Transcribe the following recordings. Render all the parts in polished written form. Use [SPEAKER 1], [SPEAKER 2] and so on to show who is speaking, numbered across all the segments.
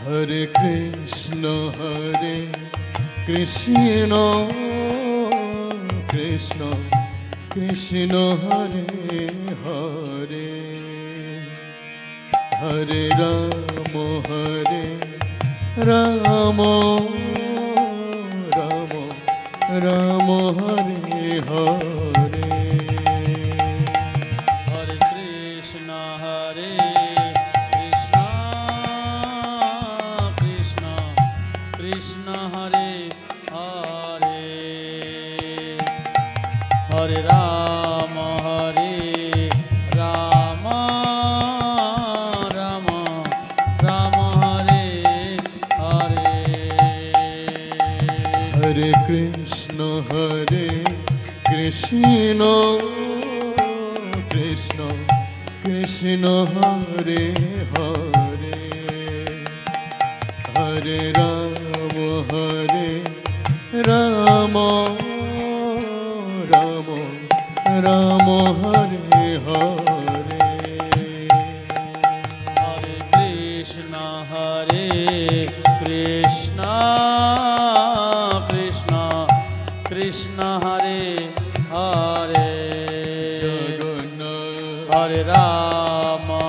[SPEAKER 1] Hare Krishna Krishna Krishna Hare Hare Hare Rama Rama Rama Hare Hare
[SPEAKER 2] Hare Krishna Krishna Krishna Hare Hare Hare Rama Rama Rama Hare Hare
[SPEAKER 1] Hare Krishna Krishna Krishna Hare Hare Hare Rama Rama Rama Hare Hare
[SPEAKER 2] Hare Krishna Krishna Krishna Hare Hare Hare Rama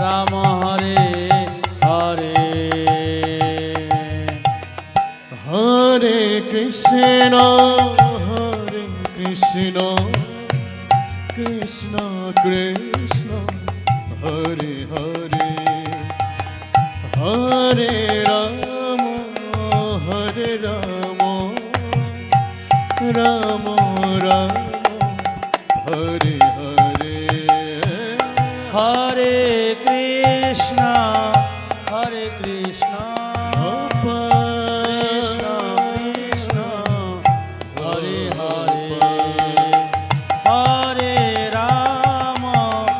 [SPEAKER 2] Rama Hare Hare
[SPEAKER 1] Hare Krishna Krishna Krishna Hare Hare Hare Rama Rama Hare Hare
[SPEAKER 2] Hare Krishna Krishna Krishna Hare Hare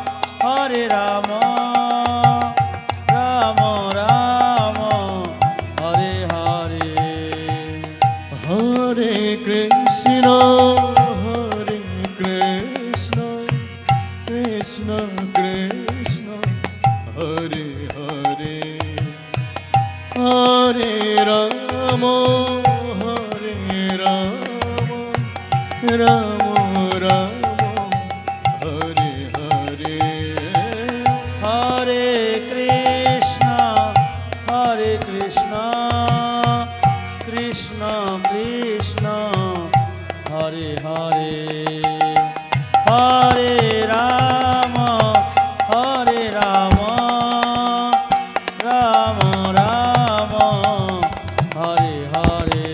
[SPEAKER 2] Hare Rama Rama Hare Hare
[SPEAKER 1] Hare Krishna Krishna Hare Hare Hare Rama Rama Hare Hare
[SPEAKER 2] Hare Krishna Krishna Krishna Hare Hare Hare Rama Rama Hare Hare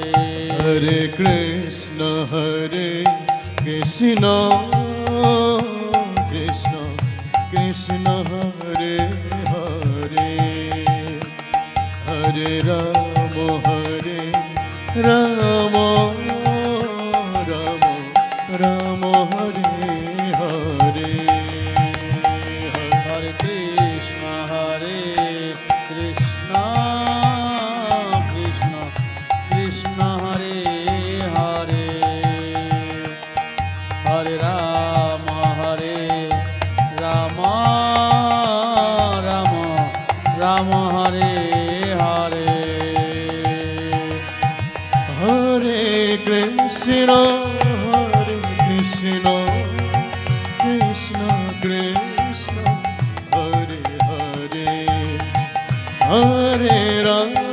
[SPEAKER 1] Hare Krishna Krishna Krishna Hare Hare Hare Rama Rama Hare Hare
[SPEAKER 2] Hare Krishna Krishna Hare Hare Hare Rama Rama Hare Hare
[SPEAKER 1] Hare Krishna Krishna Hare Hare Hare Rama